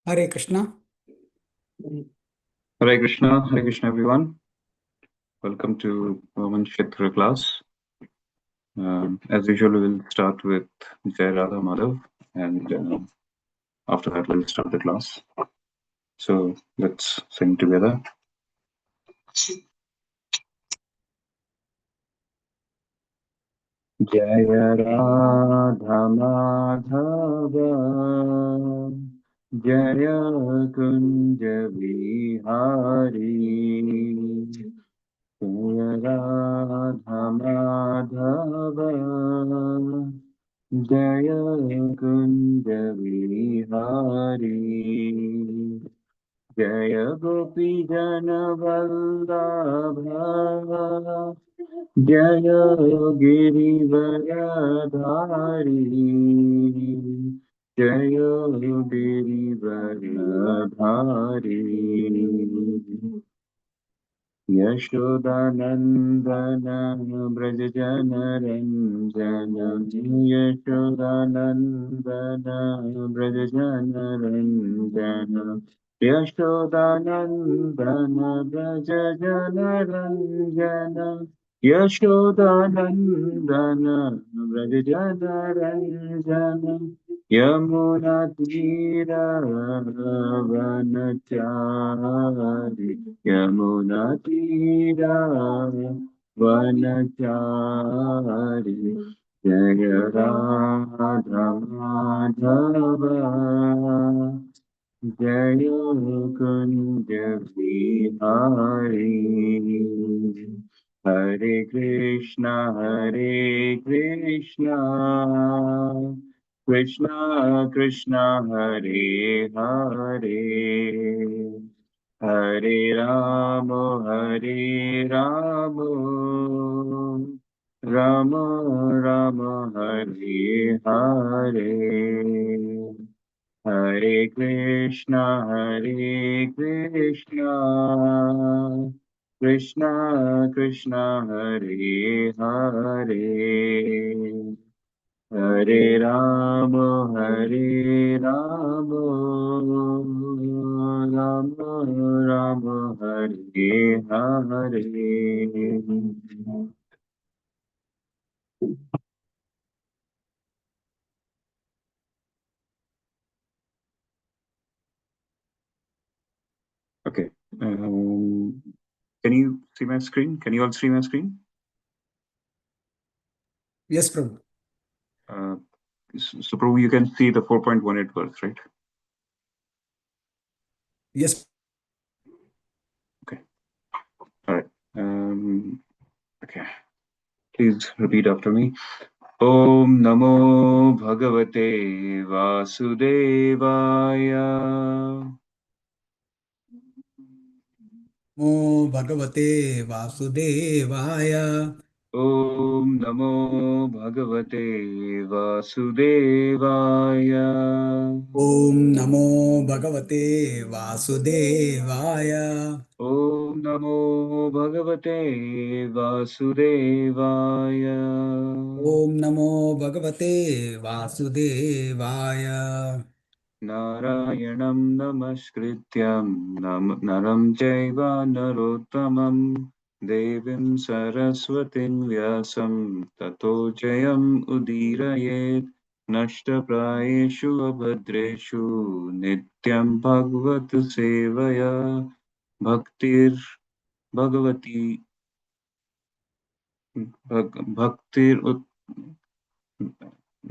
Hare Krishna. Hare Krishna, everyone. Welcome to Roman Kshetra class. As usual, we'll start with Jai Radha Madhav, and after that, we'll start the class. So let's sing together. Jaya Radha Madhava, Jaya Kunja Vihari, Jaya Radha Madhava, Jaya Kunja Vihari, Jaya Gopi Jana Vallabha, Jaya Girivaradhari, Jaya Girivaradhari. Yashodanandana Brajajana Ranjana Yashodanandana Brajajana Ranjana Yashodanandana Brajajana Ranjana Yashodanandana Brajajana Ranjana Yamuna Tira Vanachari Yamuna Tira Vanachari Jaya Radha Madhava Jaya Kunja Vihari Hare Krishna Krishna Krishna Hare Hare Hare Rama Rama Rama Hare Hare Hare Krishna Krishna Krishna Hare Hare Hare Rama Rama Rama Hare Hare. Okay. Can you see my screen? Can you all see my screen? Yes, Prabhu. So Prabhu, you can see the 4.18 verse, right? Yes. Okay. All right. Okay. Please repeat after me. Om Namo Bhagavate Vasudevaya. Namo Bhagavate Vasudevaya. Om Namo Bhagavate Vasudevaya. Om Namo Bhagavate Vasudevaya. Om Namo Bhagavate Vasudevaya. Om Namo Bhagavate Vasudevaya. Narayanam Namaskrityam Naram Chaiva Narottamam Devim Saraswatim Vyasam Tato Jayam Udirayet Nashtaprayeshu Abhadreshu Nityam Bhagavad Sevaya Bhaktir Bhagavati Bhaktir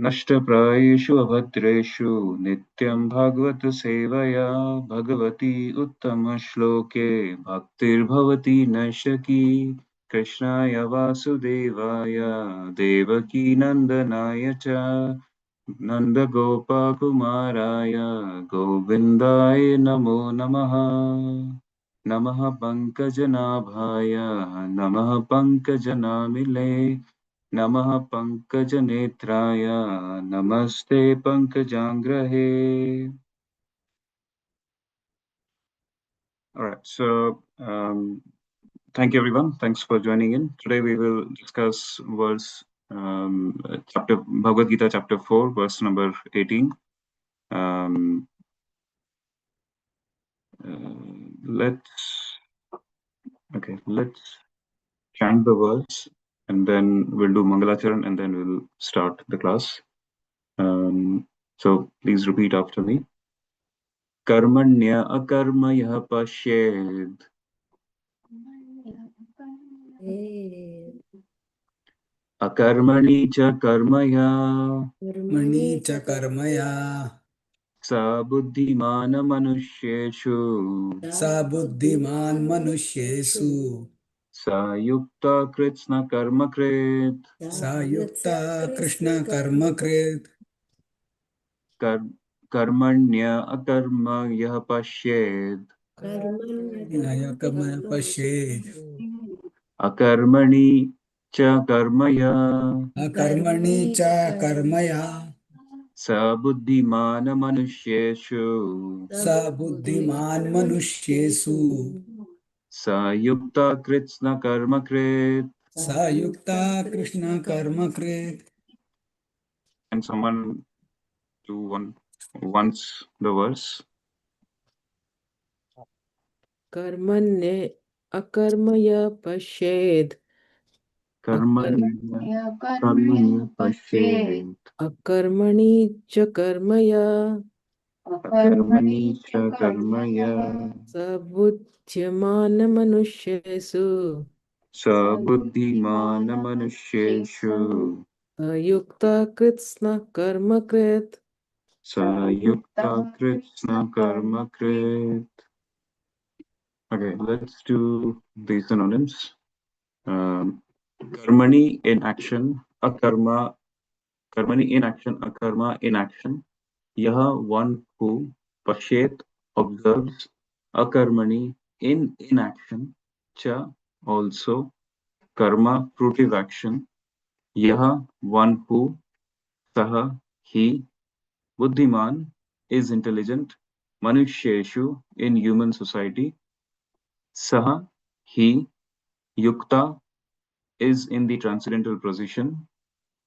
नष्टप्रायेषु अभद्रेषु नित्यं भागवत सेवया भगवती उत्तमश्लोके भक्तिर्भवति नश्यकी कृष्णाय वासुदेवाय देवकी नन्दनाय च नन्दगोपकुमाराय गोविन्दाय नमो नमः नमः पङ्कजनाभाय नमः पङ्कजनामिले नमः पङ्कजनेत्राय नमस्ते पङ्कजाङ्ग्रहे. All right, so thank you everyone. Thanks for joining in. Today we will discuss chapter Bhagavad Gita chapter 4, verse number 18. let's chant the verse, and then we'll do Mangalacharan, and then we'll start the class. So please repeat after me. Karmanya akarmaya pashed. Akarmani cha karmaya. Mani cha karmaya. Sa buddhimana manusheshu. Sa buddhiman manushyesu. Sa yukta kritsna karma krit. Sa yukta Krishna karma krit. Karmanya akarmaya pashed. Naya karmaya pashed. Akarmani cha karmaya. Akarmani cha karmaya. Sa buddhimana manusheshu. Sa buddhiman manushyesu. Sa yukta kritsna karma krit. Sa yukta Krishna karma krit. And someone do once the verse. Karmanye akarmaya pashed. Karmanya pashed. Akarmani cha karmaya. Akarmani cha karmaya. Sabuddhyamana manushyesu. Sa buddhimana manusheshu. Ayukta kritsna karma krit. Sa yukta kritsna karma krit. Okay, let's do the synonyms. Karmani in action, akarma, karmani in action, akarma in action. Yaha one who, pashet observes, akarmani in inaction, cha also, karma fruitive action. Yaha one who, saha he, buddhiman is intelligent, manusheshu in human society. Saha he, yukta is in the transcendental position.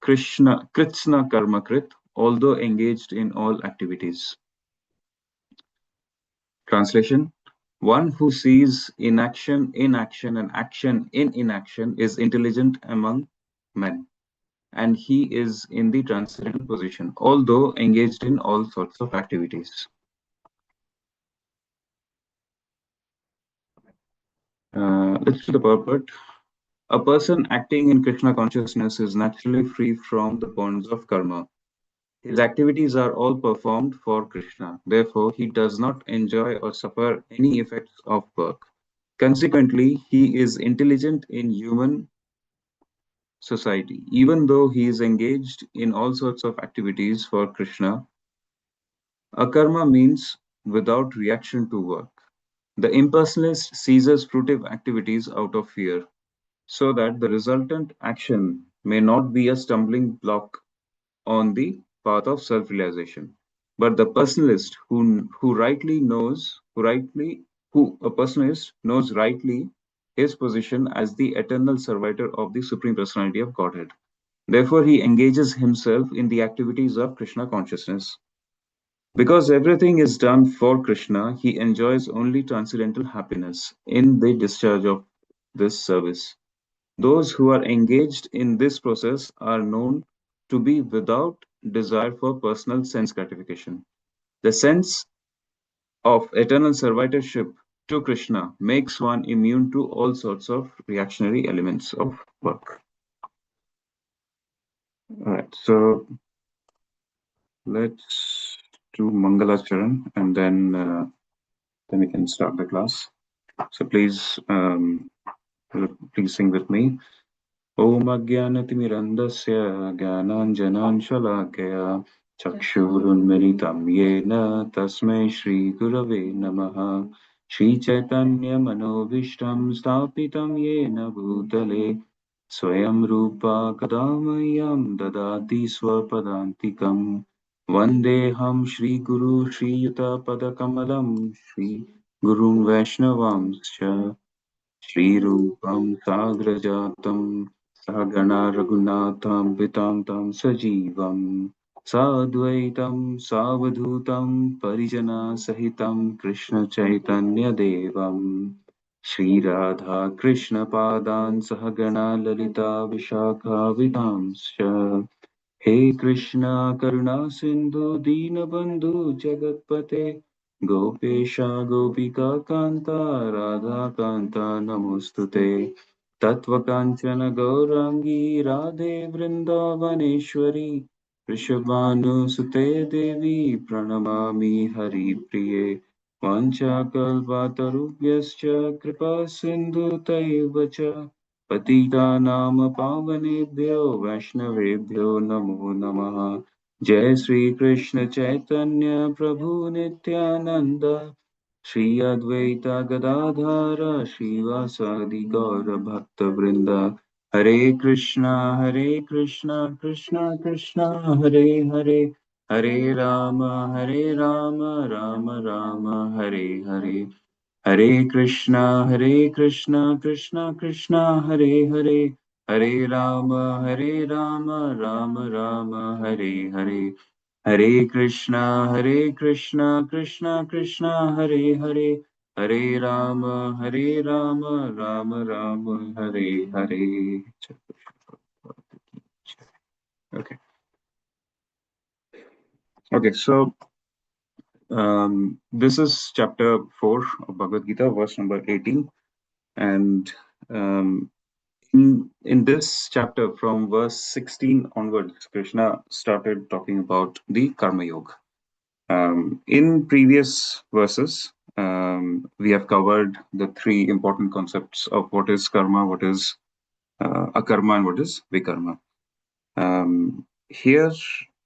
Krishna Karmakrit, although engaged in all activities. Translation: one who sees inaction in action and action in inaction is intelligent among men, and he is in the transcendental position, although engaged in all sorts of activities. Let's do the purport. A person acting in Krishna consciousness is naturally free from the bonds of karma. His activities are all performed for Krishna. Therefore, he does not enjoy or suffer any effects of work. Consequently, he is intelligent in human society. Even though he is engaged in all sorts of activities for Krishna, akarma means without reaction to work. The impersonalist ceases fruitive activities out of fear, so that the resultant action may not be a stumbling block on the path of self-realization. But the personalist a personalist knows rightly his position as the eternal servitor of the Supreme Personality of Godhead. Therefore, he engages himself in the activities of Krishna consciousness. Because everything is done for Krishna, he enjoys only transcendental happiness in the discharge of this service. Those who are engaged in this process are known to be without desire for personal sense gratification. The sense of eternal servitorship to Krishna makes one immune to all sorts of reactionary elements of work. Alright, so let's do Mangalacharan, and then we can start the class. So please sing with me. Om Ajnanatimirandasya Jnananjanan Shalakaya Chakshurunmilitam Yena Tasmai Shri Gurave Namaha Shri Chaitanya Manobishtam Stapitam Yena Bhutale Swayam Rupa Kadamayam Dadati Swapadantikam Vandeham Shri Guru Shri Yuta Padakamalam Shri Gurun Vaishnavamscha Shrirupam Sagrajatam Sagana Raghunatham Vitam Tam Sajivam Sadvaitam Savadhutam Parijana Sahitam Krishna Chaitanya Devam Shri Radha Krishna Padan Sahagana Lalita Vishakha Vidamsha He Krishna Karuna Sindhu Dinabandhu Jagatpate Gopesha Gopika Kanta Radha Kanta Namostute Tattvakanchana Gaurangi Radhe Vrindavaneshwari Rishabhanu Devi Pranamami Hari Priye Vanchakalpatarubhyascha Kripa Sindhu Taivacha Patita Pavanebhyo Vaishnavebhyo Namo Namaha Jai Sri Krishna Chaitanya Prabhu Nityananda Shri Advaita Gadadhara Shivasadi Gaura Bhakta Vrinda Hare Krishna Krishna Krishna Hare Hare Hare Rama Rama Rama Hare Hare Hare Krishna Krishna Krishna Hare Hare Hare Rama Rama Hare Hare Hare Krishna Krishna Krishna Hare Hare Hare Rama Rama Hare Hare. Okay. Okay, so this is chapter 4 of Bhagavad Gita, verse number 18. And in this chapter, from verse 16 onwards, Krishna started talking about the Karma Yoga. In previous verses, we have covered the three important concepts of what is karma, what is akarma, and what is vikarma. Here,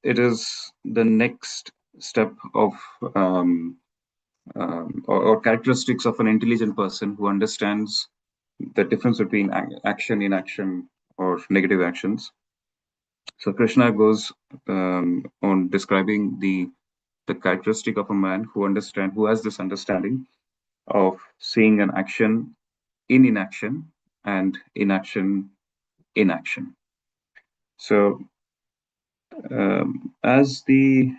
it is the next step of or characteristics of an intelligent person who understands the difference between action, inaction, or negative actions. So Krishna goes on describing the characteristic of a man who has this understanding of seeing an action in inaction and inaction in action. So as the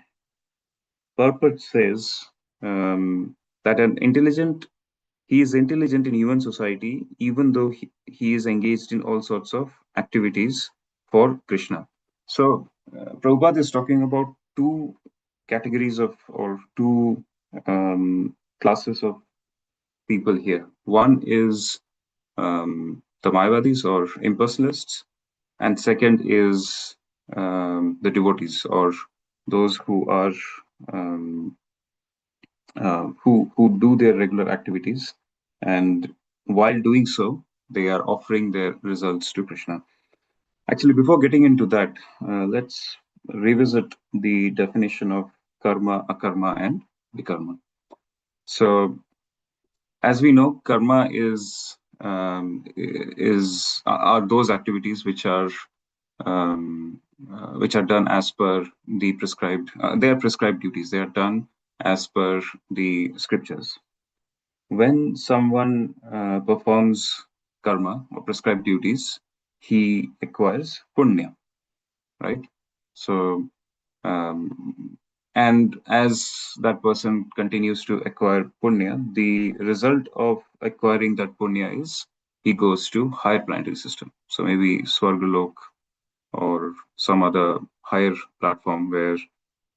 purport says, that he is intelligent in human society, even though he is engaged in all sorts of activities for Krishna. So Prabhupada is talking about two categories of, or two classes of people here. One is the Mayavadis or impersonalists, and second is the devotees, or those who are who do their regular activities, and while doing so, they are offering their results to Krishna. Actually, before getting into that, let's revisit the definition of karma, akarma, and vikarma. So, as we know, karma are those activities which are done as per the prescribed. They are prescribed duties. They are done as per the scriptures. When someone performs karma or prescribed duties, he acquires punya, right? So, and as that person continues to acquire punya, the result of acquiring that punya is he goes to higher planetary system. So maybe Swargalok or some other higher platform where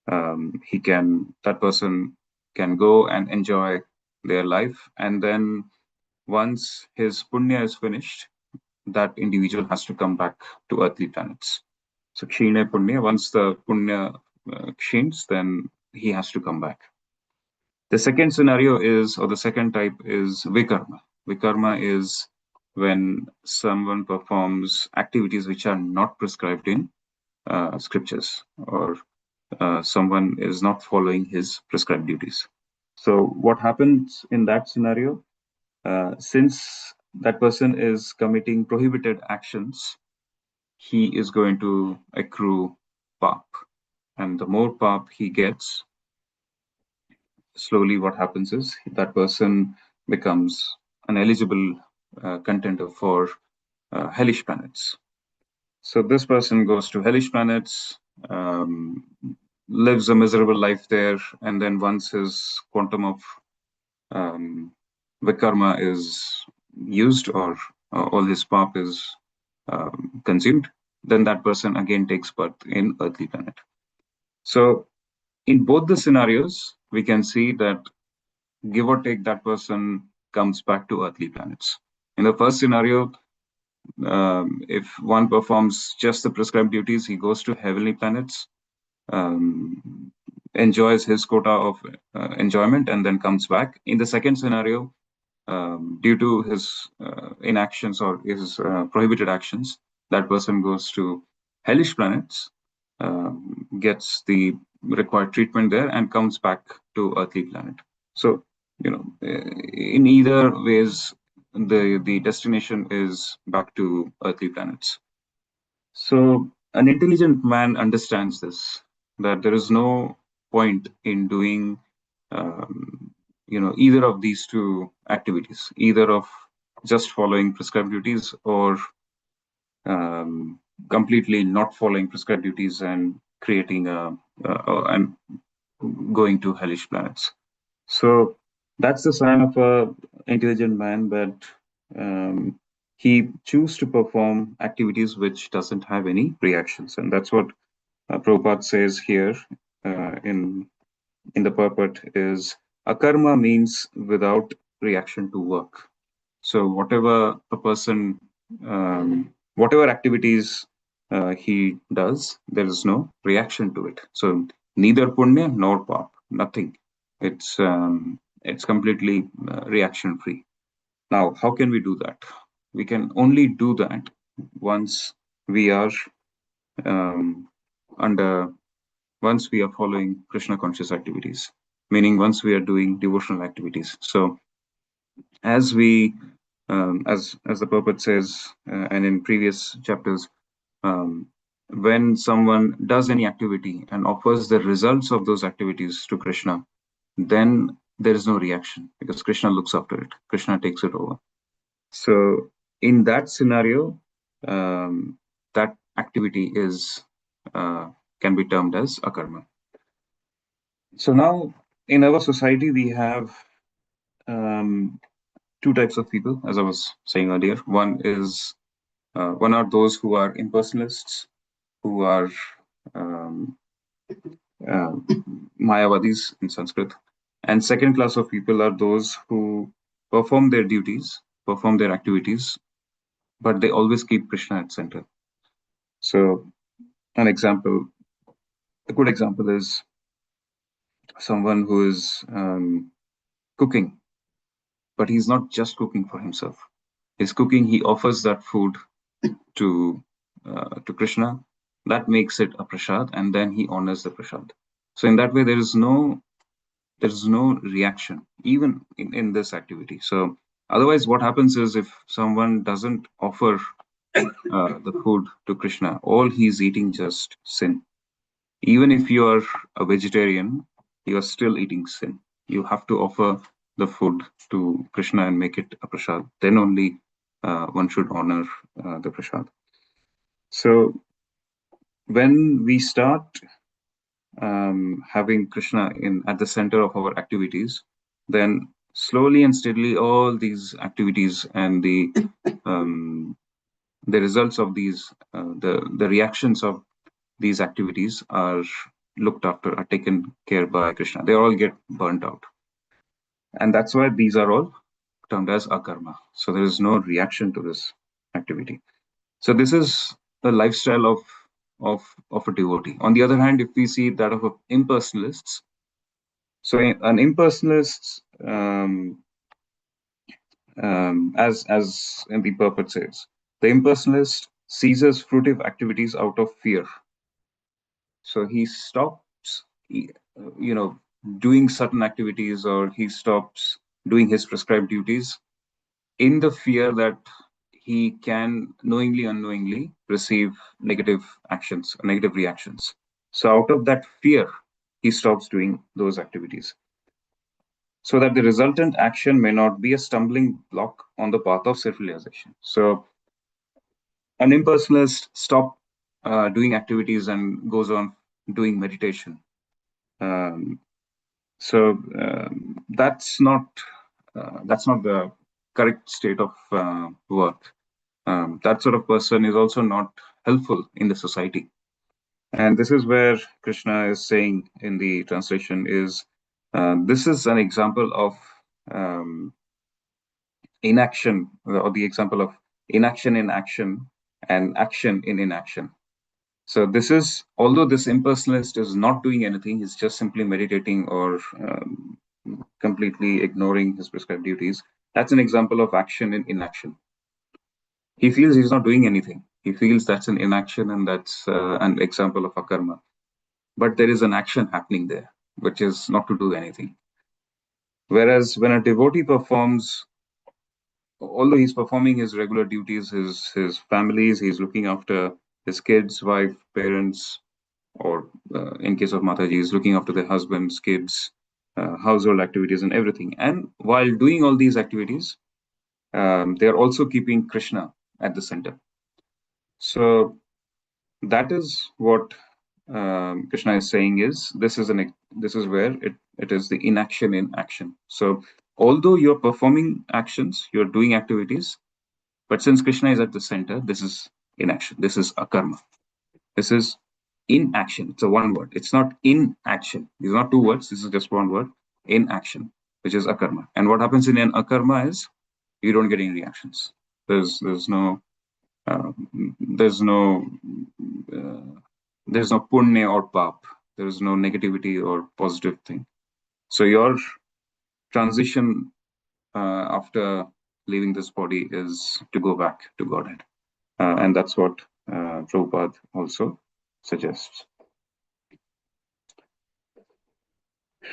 that person can go and enjoy their life. And then once his punya is finished, that individual has to come back to earthly planets. So kshine punya, once the punya kshins, then he has to come back. The second scenario is, or the second type is vikarma. Vikarma is when someone performs activities which are not prescribed in scriptures, or someone is not following his prescribed duties. So what happens in that scenario? Since that person is committing prohibited actions, he is going to accrue pap. And the more pap he gets, slowly what happens is that person becomes an eligible contender for hellish planets. So this person goes to hellish planets, lives a miserable life there, and then once his quantum of vikarma is used, or all his pap is consumed, then that person again takes birth in earthly planet. So in both the scenarios, we can see that give or take, that person comes back to earthly planets. In the first scenario, if one performs just the prescribed duties, he goes to heavenly planets, enjoys his quota of enjoyment, and then comes back. In the second scenario, due to his inactions or his prohibited actions, that person goes to hellish planets, gets the required treatment there, and comes back to earthly planet. So, in either ways, the destination is back to earthly planets. So an intelligent man understands this, that there is no point in doing either of these two activities, either of just following prescribed duties, or completely not following prescribed duties and creating and going to hellish planets. So that's the sign of a intelligent man, that he chooses to perform activities which doesn't have any reactions, and that's what Prabhupada says here in the purport is akarma means without reaction to work. So whatever a person, whatever activities he does, there is no reaction to it. So neither punya nor pap, nothing. It's completely reaction free. Now, how can we do that? We can only do that once we are once we are following Krishna conscious activities, meaning once we are doing devotional activities. So as we as the purport says, and in previous chapters, when someone does any activity and offers the results of those activities to Krishna, then there is no reaction, because Krishna looks after it. Krishna takes it over. So in that scenario, that activity is can be termed as akarma. So now in our society, we have two types of people, as I was saying earlier. One are those who are impersonalists, who are Mayavadis in Sanskrit. And second class of people are those who perform their duties, perform their activities, but they always keep Krishna at center. So a good example is someone who is cooking, but he's not just cooking for himself. He's cooking, he offers that food to Krishna. That makes it a prasad, and then he honors the prasad. So in that way, there is no reaction, even in this activity. So otherwise, what happens is, if someone doesn't offer the food to Krishna, all he's eating just sin. Even if you are a vegetarian, you are still eating sin. You have to offer the food to Krishna and make it a prasad. Then only one should honor the prasad. So when we start having Krishna at the center of our activities, then slowly and steadily all these activities and the results of these, the reactions of these activities are looked after, are taken care by Krishna. They all get burnt out. And that's why these are all termed as akarma. So there is no reaction to this activity. So this is the lifestyle of a devotee. On the other hand, if we see that of impersonalists, so an impersonalist, as in the purport says, the impersonalist ceases fruitive activities out of fear. So he stops, doing certain activities, or he stops doing his prescribed duties in the fear that he can knowingly, unknowingly receive negative actions, negative reactions. So out of that fear, he stops doing those activities, so that the resultant action may not be a stumbling block on the path of self-realization. So an impersonalist doing activities and goes on doing meditation. So that's not the correct state of work. That sort of person is also not helpful in the society. And this is where Krishna is saying in the translation is this is an example of inaction, or the example of inaction in action and action in inaction. So this is, although this impersonalist is not doing anything, he's just simply meditating or completely ignoring his prescribed duties. That's an example of action in inaction. He feels he's not doing anything. He feels that's an inaction, and that's an example of akarma. But there is an action happening there, which is not to do anything. Whereas when a devotee performs, although he's performing his regular duties, his families, he's looking after his kids, wife, parents, or in case of Mataji, he's looking after their husbands, kids, household activities, and everything. And while doing all these activities, they are also keeping Krishna at the center. So that is what Krishna is saying is this is where it is the inaction in action. So although you're performing actions, you're doing activities, but since Krishna is at the center, this is inaction. This is akarma. This is inaction. It's a one word. It's not in action. These are not two words. This is just one word. In action, which is akarma. And what happens in an akarma is you don't get any reactions. There's no there's no punya or pap. There is no negativity or positive thing. So your transition after leaving this body is to go back to Godhead. And that's what Prabhupada also suggests.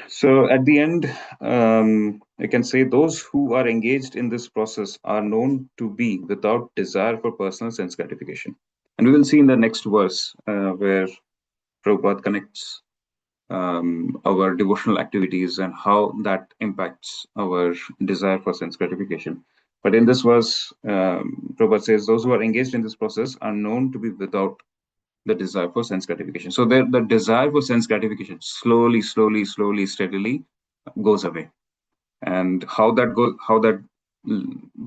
So at the end, I can say those who are engaged in this process are known to be without desire for personal sense gratification. And we will see in the next verse where Prabhupada connects our devotional activities and how that impacts our desire for sense gratification. But in this verse, Prabhupada says those who are engaged in this process are known to be without the desire for sense gratification. So the desire for sense gratification slowly, steadily goes away. And how that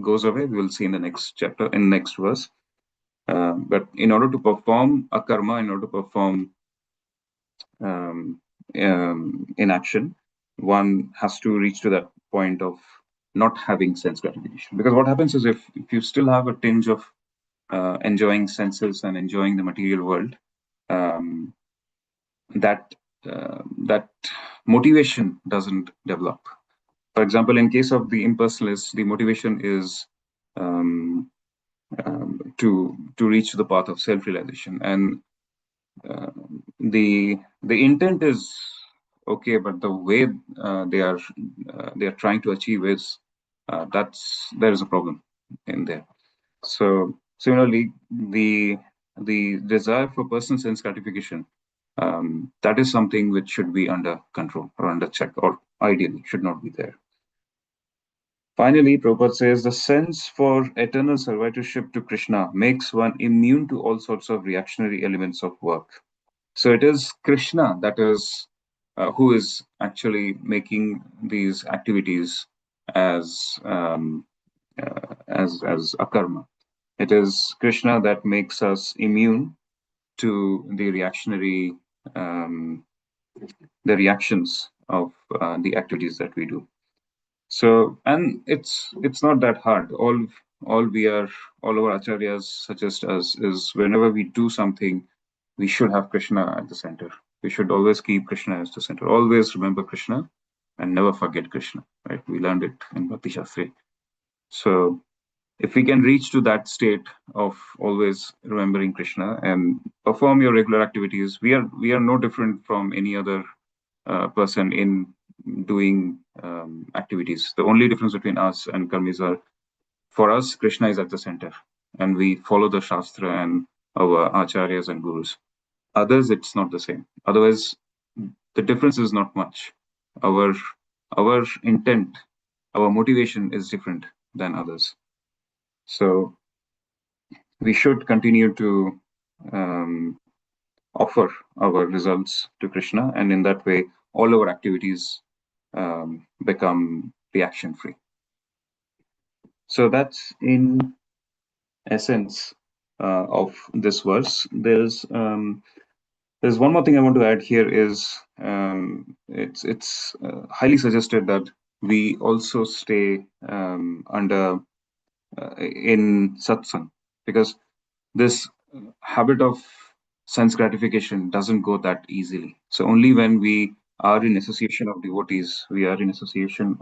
goes away, we will see in the next chapter, in next verse. But in order to perform a karma, in order to perform in action, one has to reach to that point of not having sense gratification. Because what happens is if you still have a tinge of enjoying senses and enjoying the material world, that motivation doesn't develop. For example, in case of the impersonalists, the motivation is to reach the path of self-realization, and the intent is okay, but the way they are trying to achieve is there is a problem in there. So similarly, the desire for personal sense gratification, that is something which should be under control or under check, or ideally should not be there. Finally, Prabhupada says the sense for eternal servitorship to Krishna makes one immune to all sorts of reactionary elements of work. So it is Krishna that is who is actually making these activities as a karma. It is Krishna that makes us immune to the reactionary the reactions of the activities that we do. So, and it's not that hard. All our acharyas suggest us is whenever we do something, we should have Krishna at the center. We should always keep Krishna as the center. Always remember Krishna and never forget Krishna. Right? We learned it in Bhakti Shastri. So, if we can reach to that state of always remembering Krishna and perform your regular activities, we are no different from any other person in doing activities. The only difference between us and karmis are, for us, Krishna is at the center, and we follow the Shastra and our acharyas and gurus. Others, it's not the same. Otherwise, the difference is not much. Our intent, our motivation is different than others. So we should continue to offer our results to Krishna, and in that way, all our activities become reaction free. So that's in essence of this verse. There's one more thing I want to add here is it's highly suggested that we also stay under in satsang, because this habit of sense gratification doesn't go that easily. So only when we are in association of devotees, uh, we are in association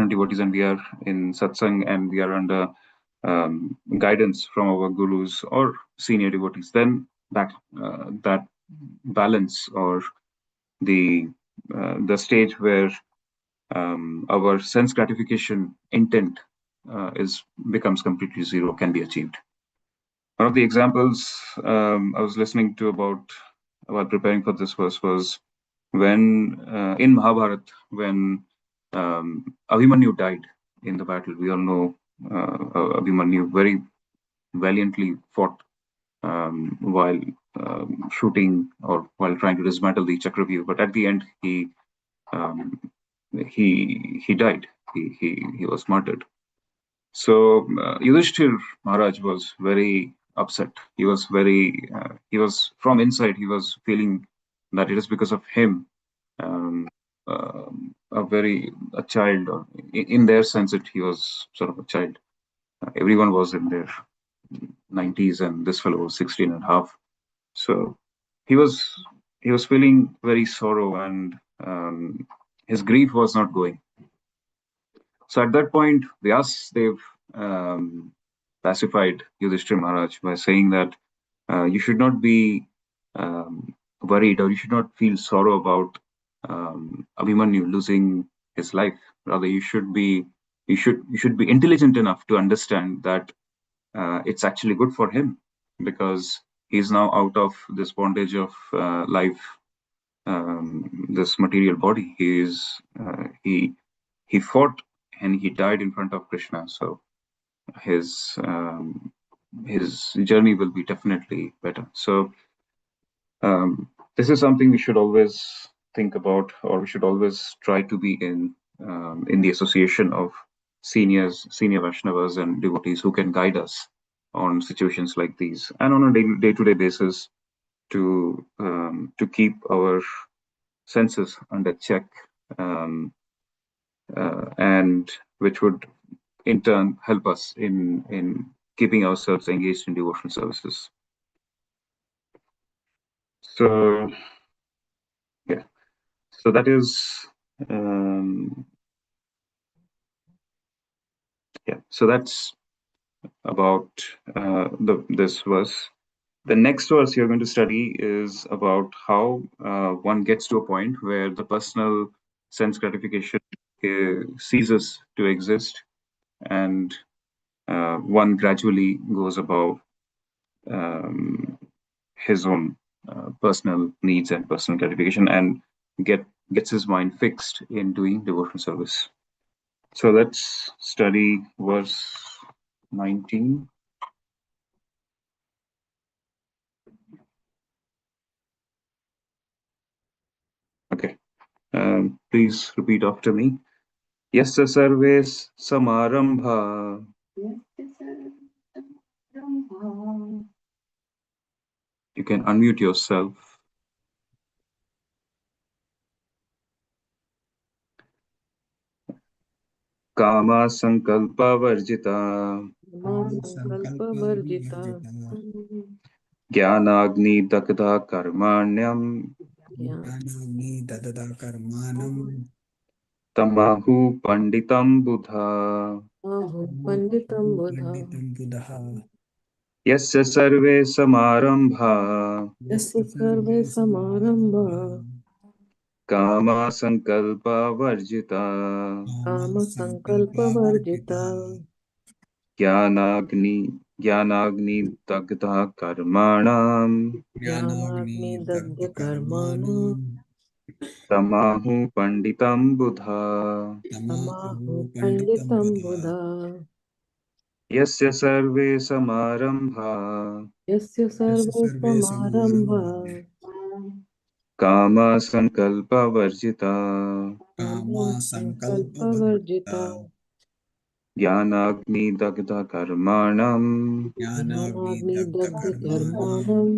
of devotees, and we are in satsang, and we are under guidance from our gurus or senior devotees, then that balance, or the stage where our sense gratification intent is becomes completely zero, can be achieved. One of the examples I was listening to about while preparing for this verse was when in Mahabharata, when Abhimanyu died in the battle. We all know Abhimanyu very valiantly fought while shooting or while trying to dismantle the Chakravyuh, but at the end um, he died. He was martyred. So Yudhishthir Maharaj was very upset. He was from inside. He was feeling that it is because of him. A child, or in their sense, he was sort of a child. Everyone was in their 90s, and this fellow was 16 and a half. So he was feeling very sorrow, and his grief was not going. So at that point, Vyasdev pacified Yudhishthira Maharaj by saying that you should not be worried, or you should not feel sorrow about Abhimanyu losing his life. Rather, you should be intelligent enough to understand that it's actually good for him, because he's now out of this bondage of life, this material body. He fought and he died in front of Krishna. So his journey will be definitely better. So this is something we should always think about, or we should always try to be in the association of senior Vaishnavas and devotees who can guide us on situations like these, and on a day-to-day basis, to keep our senses under check, and which would in turn help us in keeping ourselves engaged in devotional services. So yeah, so that is so that's about this verse. The next verse you're going to study is about how one gets to a point where the personal sense gratification ceases to exist, and one gradually goes above his own personal needs and personal gratification, and gets his mind fixed in doing devotional service. So let's study verse 19. Okay. Please repeat after me. Yasya sarves samarambha. You can unmute yourself. Kama sankalpa varjita. Sankalpa-varjita. Jnanagni dakdha karmanyam. Jnanagni dadada karmanam. Tamahu panditam buddha. Ahu panditam buddha. Yasya sarve samarambha. Yasya sarve samarambha. Kama sankalpa varjita. Kama sankalpa-varjita. Jnanagni dagdha karmanam. Jnanagni dagdha karmanam. Tamahu panditam buddha. Tamahu panditam buddha. Yasya sarve samarambha यस्य सर्वे सर्वे समारम्भा kama sankalpa varjita कामसङ्कल्पवर्जिता jnanagni dagdha karmanam ज्ञानाग्निदग्धकर्माणं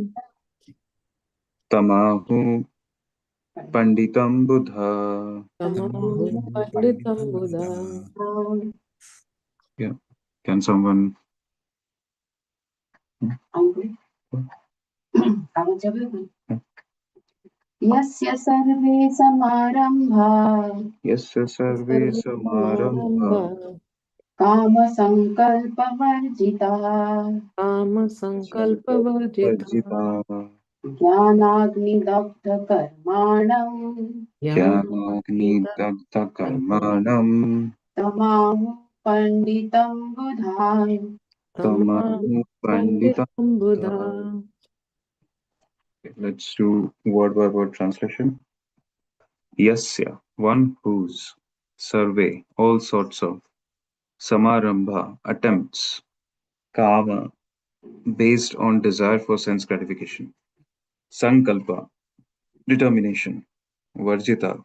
tamahu panditam buddha. तमाहुः पण्डितं Buddha Yeah. Can someone? यस्य सर्वे समारम्भा Yasya sarve survey samarambha समारम्भा कामसङ्कल्पवर्जिताः कामसङ्कल्पवर्जिता varjita ज्ञानाग्निदग्धकर्माणम् jnanagni dagdha karmanam तमाहुः पण्डितं बुधाय tamahu panditam पण्डितं Buddha buddha. Let's do word by word translation. Yasya, one whose, survey, all sorts of, samarambha, attempts, kama, based on desire for sense gratification, sankalpa, determination, varjita,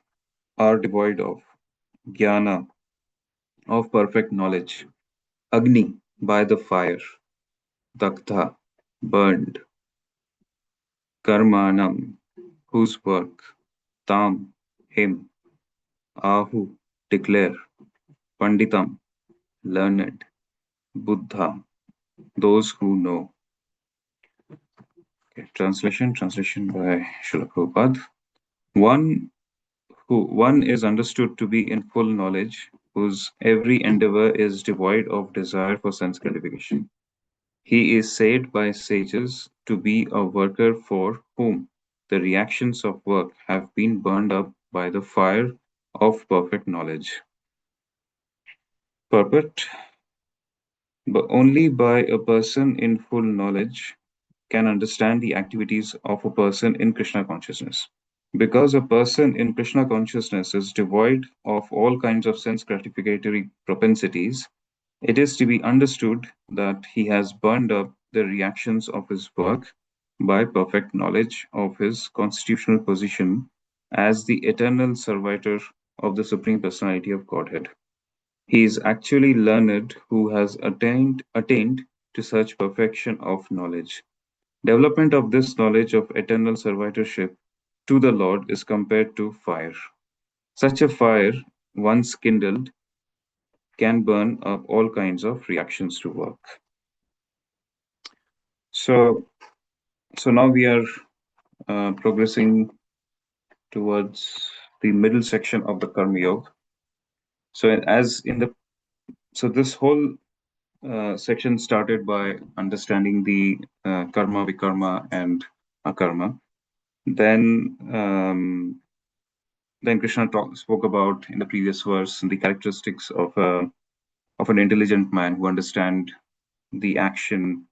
are devoid of, jnana, of perfect knowledge, agni, by the fire, dagdha, burned, karmanam, whose work, tam, him, ahu, declare, panditam, learned, buddha, those who know. Okay, translation by Srila Prabhupada. One is understood to be in full knowledge, whose every endeavor is devoid of desire for sense gratification. He is said by sages to be a worker for whom the reactions of work have been burned up by the fire of perfect knowledge. Purport: but only by a person in full knowledge can understand the activities of a person in Krishna consciousness. Because a person in Krishna consciousness is devoid of all kinds of sense gratificatory propensities, it is to be understood that he has burned up the reactions of his work by perfect knowledge of his constitutional position as the eternal servitor of the Supreme Personality of Godhead. He is actually learned who has attained to such perfection of knowledge. Development of this knowledge of eternal servitorship to the Lord is compared to fire. Such a fire, once kindled, can burn up all kinds of reactions to work. So now we are progressing towards the middle section of the Karma Yoga. So this whole section started by understanding the karma, vikarma, and akarma. Then Krishna spoke about in the previous verse the characteristics of an intelligent man who understand the action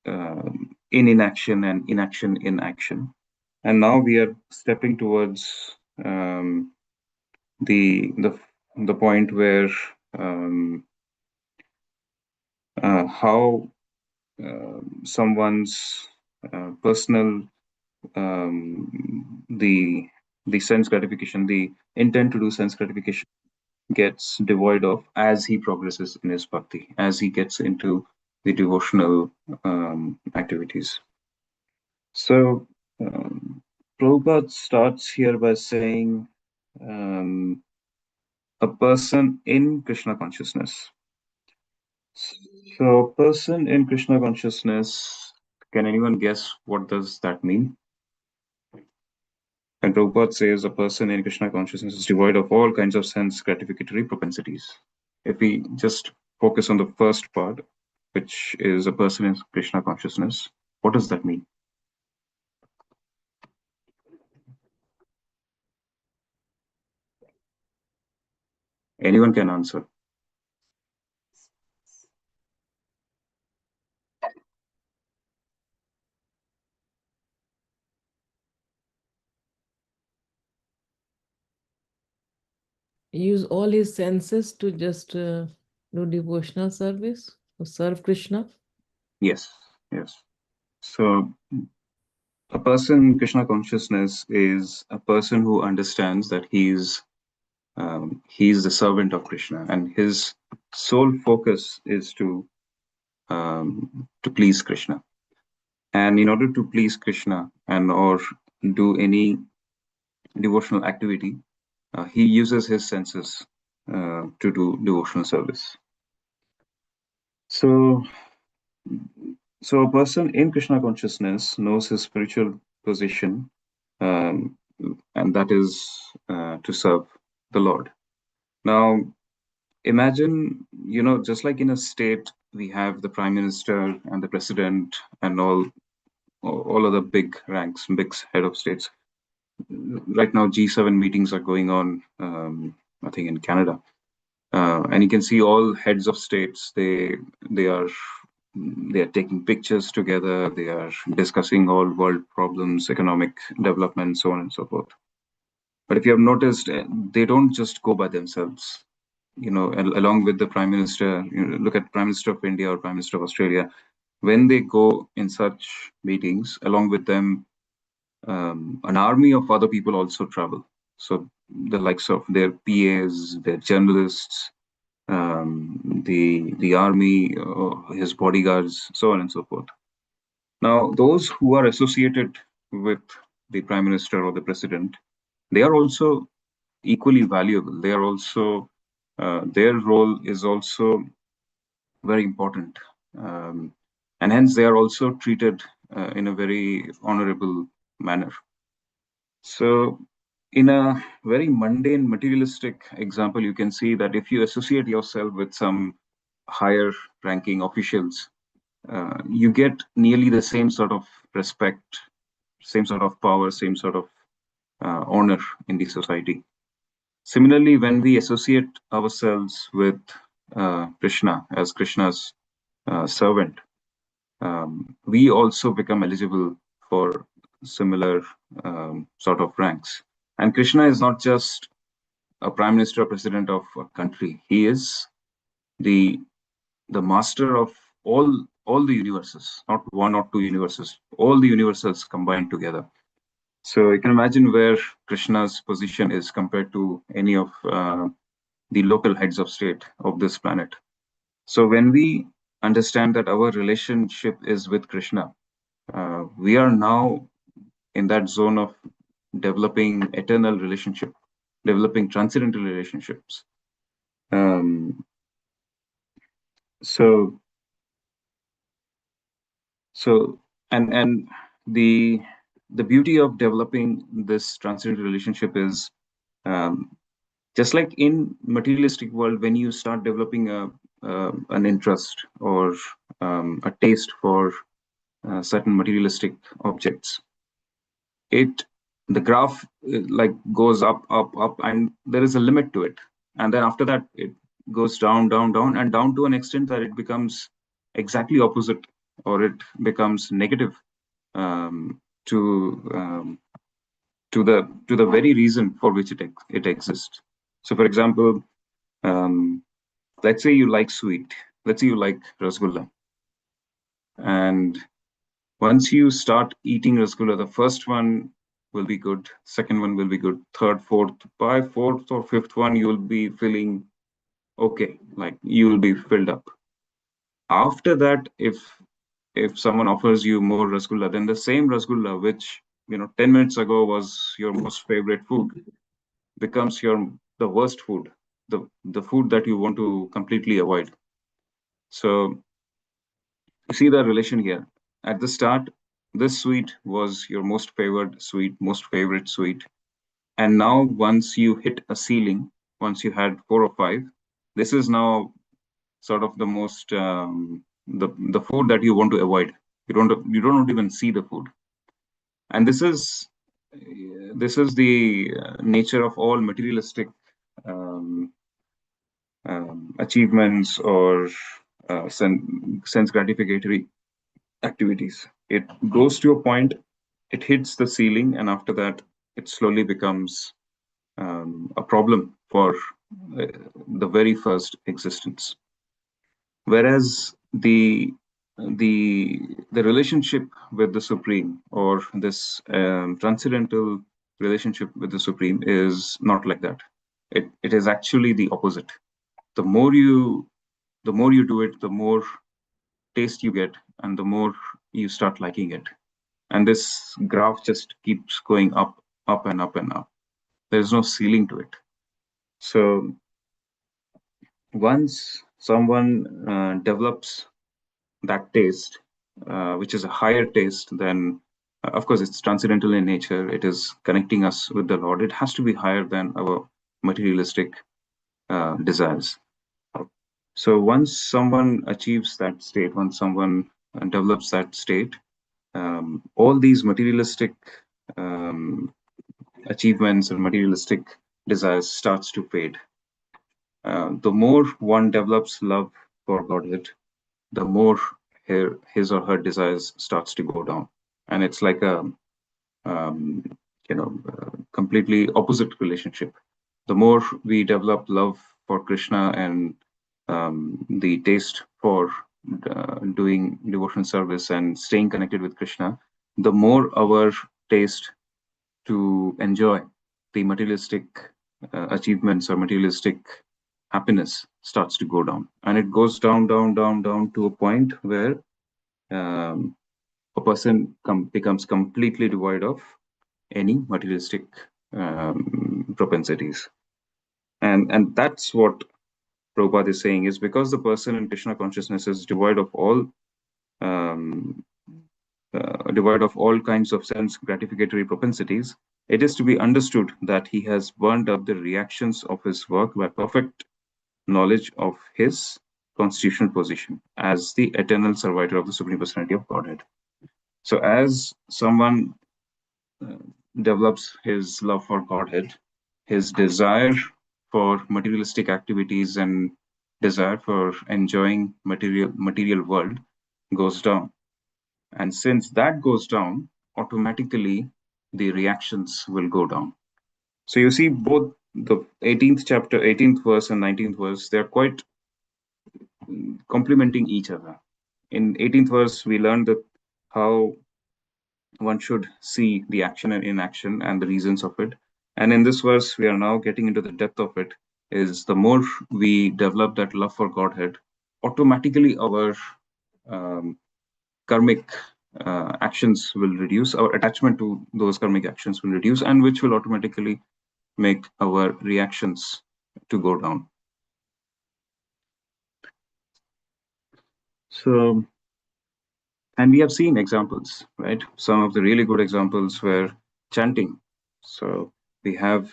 in inaction and inaction in action. And now we are stepping towards um, the the the point where how someone's personal the sense gratification, the intent to do sense gratification gets devoid of as he progresses in his bhakti, as he gets into the devotional activities. So Prabhupada starts here by saying a person in Krishna consciousness. So person in Krishna consciousness, can anyone guess what does that mean? And Prabhupada says a person in Krishna consciousness is devoid of all kinds of sense gratificatory propensities. If we just focus on the first part, which is a person in Krishna consciousness, what does that mean? Anyone can answer. use all his senses to just do devotional service. To serve Krishna? Yes, yes. So a person in Krishna consciousness is a person who understands that he's the servant of Krishna, and his sole focus is to please Krishna. And in order to please Krishna and or do any devotional activity, he uses his senses to do devotional service. So, so a person in Krishna consciousness knows his spiritual position, um, and that is to serve the Lord. Now, imagine, just like in a state, we have the prime minister and the president and all other big ranks, big head of states. Right now, G7 meetings are going on, I think, in Canada. And you can see all heads of states. They are taking pictures together. They are discussing all world problems, economic development, so on and so forth. But if you have noticed, they don't just go by themselves. Along with the prime minister, look at Prime Minister of India or Prime Minister of Australia. When they go in such meetings, along with them, an army of other people also travel. So the likes of their PAs, their journalists, the army, his bodyguards, so on and so forth. Now, those who are associated with the prime minister or the president, they are also equally valuable. They are also their role is also very important, and hence they are also treated in a very honorable manner. So, in a very mundane, materialistic example, you can see that if you associate yourself with some higher ranking officials, you get nearly the same sort of respect, same sort of power, same sort of honor in the society. Similarly, when we associate ourselves with Krishna as Krishna's servant, we also become eligible for similar sort of ranks. And Krishna is not just a prime minister or president of a country. He is the master of all the universes, not one or two universes, all the universes combined together. So you can imagine where Krishna's position is compared to any of the local heads of state of this planet. So when we understand that our relationship is with Krishna, we are now in that zone of developing eternal relationship, developing transcendental relationships. So and the beauty of developing this transcendental relationship is, just like in materialistic world, when you start developing an interest or a taste for certain materialistic objects, the graph like goes up, and there is a limit to it, and then after that it goes down and down to an extent that it becomes exactly opposite, or it becomes negative, to the very reason for which it exists. So for example, let's say you like sweet, let's say you like rasgulla, and once you start eating rasgulla, the first one will be good, second one will be good, third, fourth, by fourth or fifth one, you will be feeling okay, like you will be filled up. After that, if someone offers you more rasgulla, then the same rasgulla, which 10 minutes ago was your most favorite food, becomes the worst food, the food that you want to completely avoid. So you see the relation here. At the start, this sweet was your most favorite sweet, most favorite sweet. And now once you hit a ceiling, once you had 4 or 5, this is now sort of the most the food that you want to avoid. You don't even see the food. And this is the nature of all materialistic um, achievements or sense gratificatory activities. It goes to a point, it hits the ceiling, and after that, it slowly becomes a problem for the very first existence. Whereas the relationship with the Supreme, or this transcendental relationship with the Supreme, is not like that. It is actually the opposite. The more you do it, the more taste you get, and the more you start liking it. And this graph just keeps going up, up and up and up. There's no ceiling to it. So once someone develops that taste, which is a higher taste than, of course, it's transcendental in nature, it is connecting us with the Lord, it has to be higher than our materialistic desires. So once someone achieves that state, once someone develops that state, all these materialistic achievements and materialistic desires starts to fade. The more one develops love for Godhead, the more his or her desires starts to go down, and it's like a completely opposite relationship. The more we develop love for Krishna and the taste for doing devotional service and staying connected with Krishna, the more our taste to enjoy the materialistic achievements or materialistic happiness starts to go down, and it goes down, down, down, down to a point where a person becomes completely devoid of any materialistic propensities. And that's what Prabhupada is saying, is because the person in Krishna consciousness is devoid of all kinds of sense gratificatory propensities, it is to be understood that he has burned up the reactions of his work by perfect knowledge of his constitutional position as the eternal servitor of the Supreme Personality of Godhead. So as someone develops his love for Godhead, his desire for materialistic activities and desire for enjoying material world goes down. And since that goes down, automatically the reactions will go down. So you see both the 18th chapter, 18th verse and 19th verse, they're quite complementing each other. In 18th verse, we learned that how one should see the action and inaction and the reasons of it. And in this verse, we are now getting into the depth of it, is the more we develop that love for Godhead, automatically our karmic actions will reduce, our attachment to those karmic actions will reduce, and which will automatically make our reactions to go down. So, and we have seen examples, right? Some of the really good examples were chanting. So we have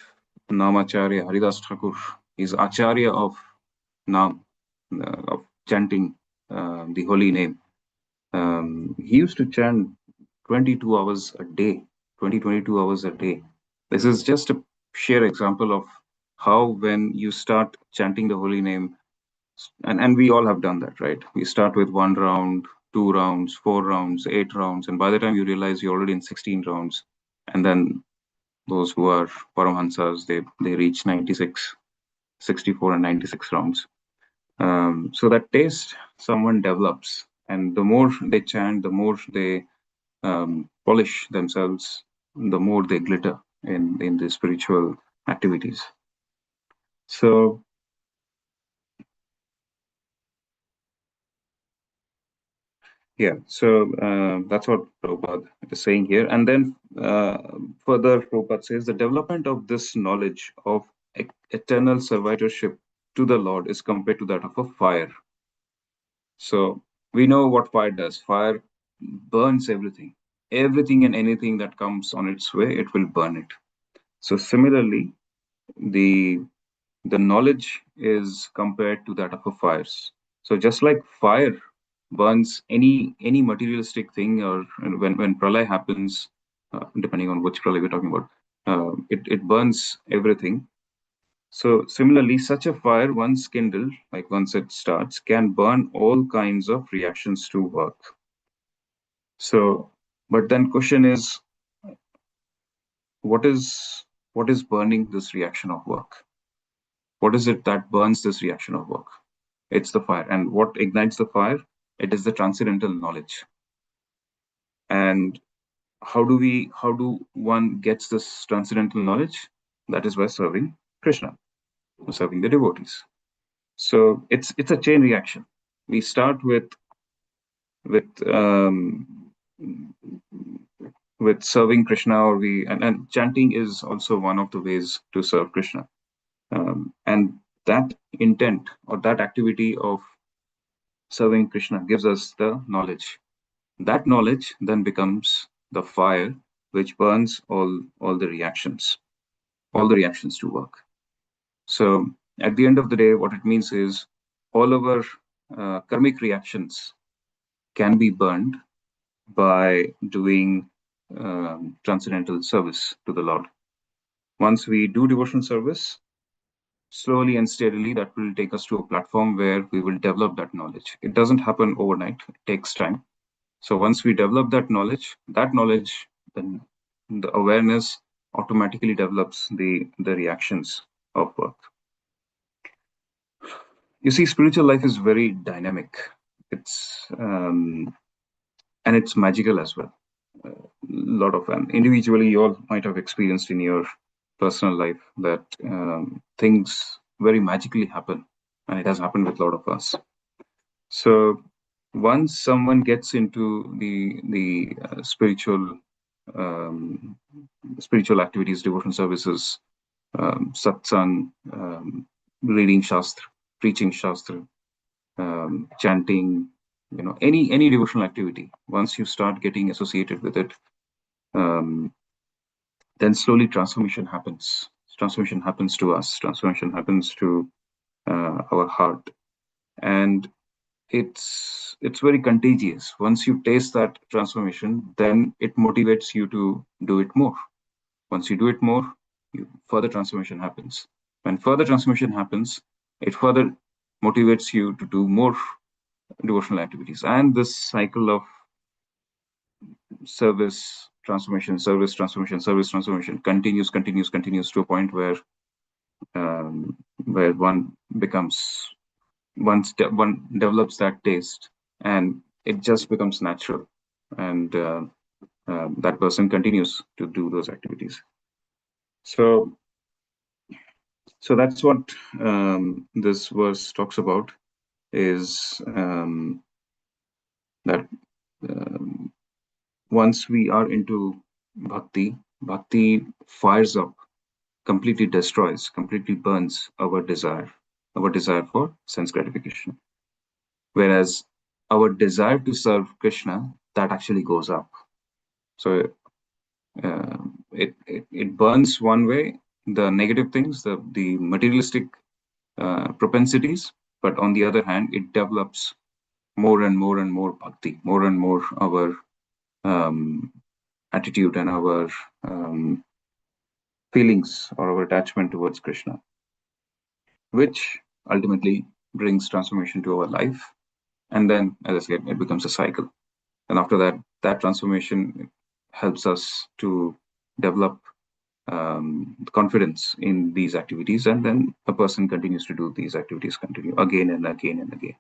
Namacharya Haridas Thakur. He's Acharya of Nam, of chanting the holy name. He used to chant 22 hours a day, 22 hours a day. This is just a sheer example of how when you start chanting the holy name, and we all have done that, right? We start with 1 round, 2 rounds, 4 rounds, 8 rounds, and by the time you realize you're already in 16 rounds, and then those who are Paramahansas, they reach 96, 64 and 96 rounds. So that taste someone develops, and the more they chant, the more they polish themselves, the more they glitter in the spiritual activities. So yeah, so that's what Prabhupada is saying here. And then further, Prabhupada says the development of this knowledge of eternal servitorship to the Lord is compared to that of a fire. So we know what fire does. Fire burns everything. Everything and anything that comes on its way, it will burn it. So similarly, the knowledge is compared to that of a fire. So just like fire burns any materialistic thing, or when pralay happens, depending on which pralay we're talking about, it burns everything. So similarly, such a fire, once kindled, like once it starts, can burn all kinds of reactions to work. So, but then question is, what is burning this reaction of work? What is it that burns this reaction of work? It's the fire. And what ignites the fire? It is the transcendental knowledge. And how do one gets this transcendental knowledge? That is by serving Krishna, serving the devotees. So it's a chain reaction. We start with serving Krishna, or and chanting is also one of the ways to serve Krishna. And that intent or that activity of serving Krishna gives us the knowledge. That knowledge then becomes the fire which burns all the reactions to work. So at the end of the day, what it means is all our karmic reactions can be burned by doing transcendental service to the Lord. Once we do devotional service, slowly and steadily, that will take us to a platform where we will develop that knowledge. It doesn't happen overnight, it takes time. So once we develop that knowledge, then the awareness automatically develops the reactions of work. You see, spiritual life is very dynamic. It's and it's magical as well. A lot of individually, you all might have experienced in your personal life that things very magically happen, and it has happened with a lot of us. So once someone gets into the spiritual activities, devotional services, satsang, reading shastra, preaching shastra, chanting, any devotional activity, once you start getting associated with it, then slowly transformation happens. Transformation happens to us. Transformation happens to our heart, and it's very contagious. Once you taste that transformation, then it motivates you to do it more. Once you do it more, further transformation happens. When further transformation happens, it further motivates you to do more devotional activities, and this cycle of service transformation continues to a point where one develops that taste, and it just becomes natural, and that person continues to do those activities. So that's what this verse talks about, is that once we are into bhakti fires up, completely destroys, completely burns our desire for sense gratification. Whereas our desire to serve Krishna, that actually goes up. So it burns one way, the negative things, the materialistic propensities, but on the other hand, it develops more and more bhakti, more and more our attitude and our feelings or our attachment towards Krishna, which ultimately brings transformation to our life. And then, as I said, it becomes a cycle. And after that transformation helps us to develop confidence in these activities, and then a person continues to do these activities again and again.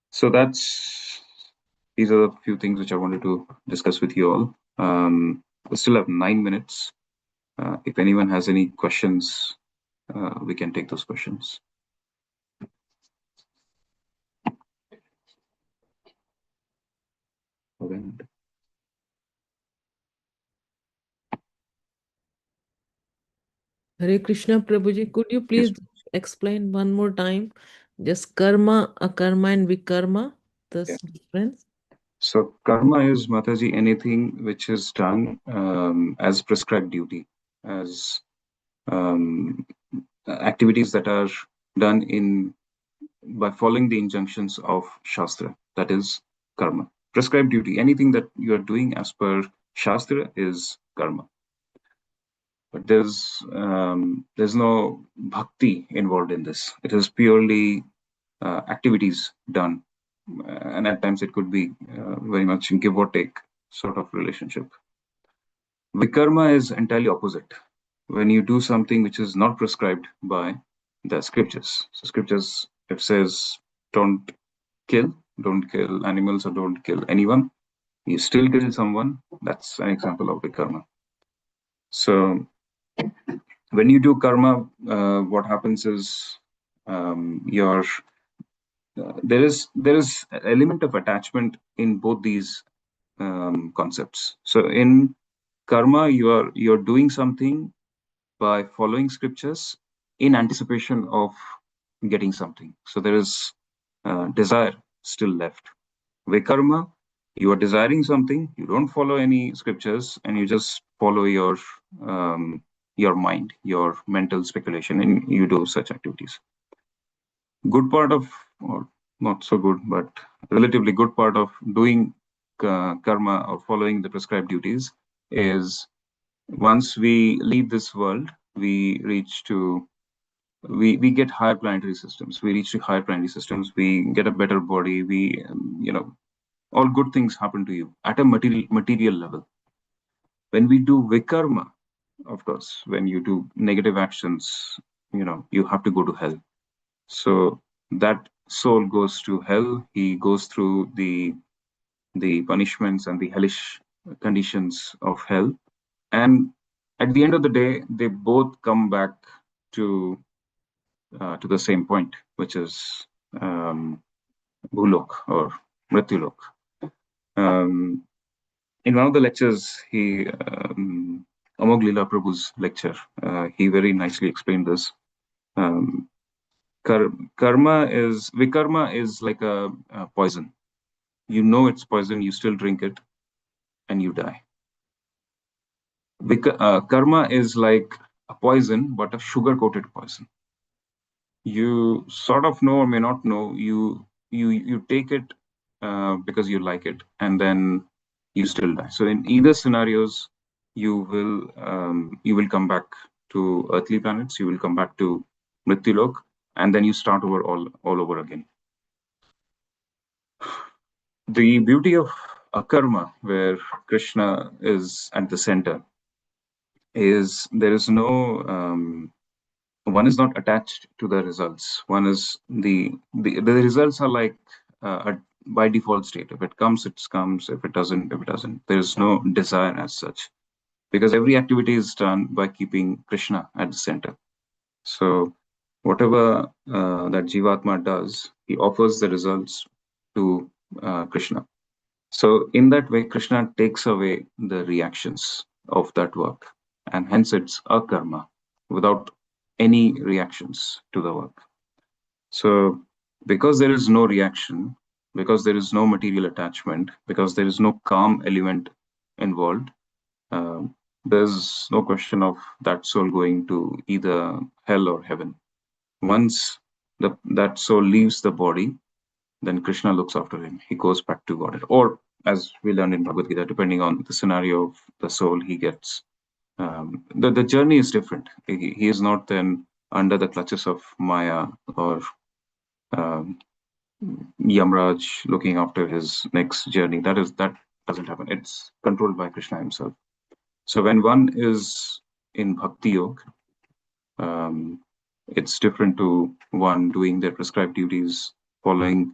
So these are a few things which I wanted to discuss with you all. We still have 9 minutes. If anyone has any questions, we can take those questions. Hare Krishna, Prabhuji, could you please explain one more time just karma, akarma, and vikarma, the difference? So karma is, Mataji, anything which is done as prescribed duty, as activities that are done by following the injunctions of Shastra. That is karma. Prescribed duty, anything that you are doing as per Shastra is karma. But there's no bhakti involved in this. It is purely activities done, and at times it could be very much give or take sort of relationship. Vikarma is entirely opposite. When you do something which is not prescribed by the scriptures. So scriptures, it says don't kill, don't kill animals or don't kill anyone, you still kill someone, that's an example of vikarma. So when you do karma, what happens is there is an element of attachment in both these concepts. So in karma, you're doing something by following scriptures in anticipation of getting something. So there is desire still left. Vikarma, you are desiring something, you don't follow any scriptures, and you just follow your mind, your mental speculation, and you do such activities. Good part of, or not so good, but relatively good part of doing karma or following the prescribed duties is once we leave this world, we get higher planetary systems. We reach to higher planetary systems. We get a better body. We, all good things happen to you at a material level. When we do vikarma, of course, when you do negative actions, you have to go to hell. So that soul goes to hell. He goes through the punishments and the hellish conditions of hell. And at the end of the day, they both come back to the same point, which is Bhulok or Mrityulok. In one of the lectures, Amog Lila Prabhu's lecture, he very nicely explained this. Vikarma is like a poison. You know it's poison, you still drink it, and you die. Karma is like a poison, but a sugar-coated poison. You sort of know or may not know. You take it because you like it, and then you still die. So in either scenarios, you will come back to earthly planets. You will come back to Mrityulok, and then you start over all over again. The beauty of akarma, where Krishna is at the center, is there is no one is not attached to the results. One is the results are like by default state. If it comes, it comes. If it doesn't, it doesn't. There is no desire as such, because every activity is done by keeping Krishna at the center. So whatever that Jivatma does, he offers the results to Krishna. So in that way, Krishna takes away the reactions of that work, and hence it's a karma without any reactions to the work. So because there is no reaction, because there is no material attachment, because there is no calm element involved, there's no question of that soul going to either hell or heaven. Once that soul leaves the body, then Krishna looks after him. He goes back to Godhead. Or as we learned in Bhagavad Gita, depending on the scenario of the soul, he gets the journey is different. He is not then under the clutches of Maya or Yamraj looking after his next journey. That doesn't happen. It's controlled by Krishna himself. So when one is in Bhakti Yoga, it's different to one doing their prescribed duties, following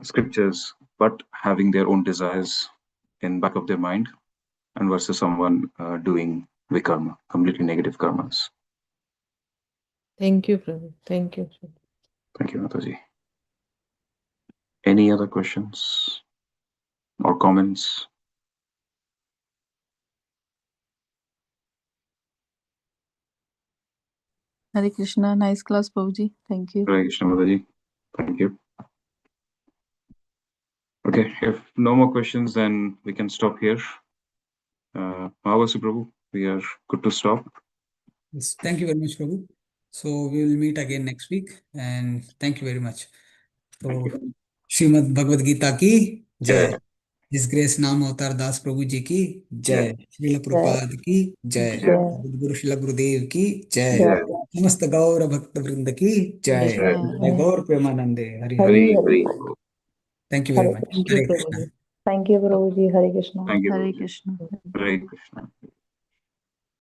scriptures, but having their own desires in back of their mind, and versus someone doing vikarma, completely negative karmas. Thank you, Prabhu. Thank you. Thank you, Mataji. Any other questions or comments? Hare Krishna, nice class, Prabhuji. Thank you. Hare Krishna, Mataji. Thank you. Okay, if no more questions, then we can stop here. Mahavasu Prabhu, we are good to stop. Yes, thank you very much, Prabhu. So we will meet again next week, and thank you very much. So Srimad Bhagavad Gita ki jai. His Grace Naam Avatar Das Prabhu ji ki jai. Srila Prabhupada ki jai. Guru Srila Gurudev ki jai. Samasta Gaura Bhakta Vrinda ki jai. Jai Gaur Premanande. Hari Hari. Hari. Thank you very much. Thank you, Hare Prabhuji. Krishna. Thank you, Prabhuji. Hare Krishna. Thank you. Hare Prabhuji. Krishna. Hare Krishna.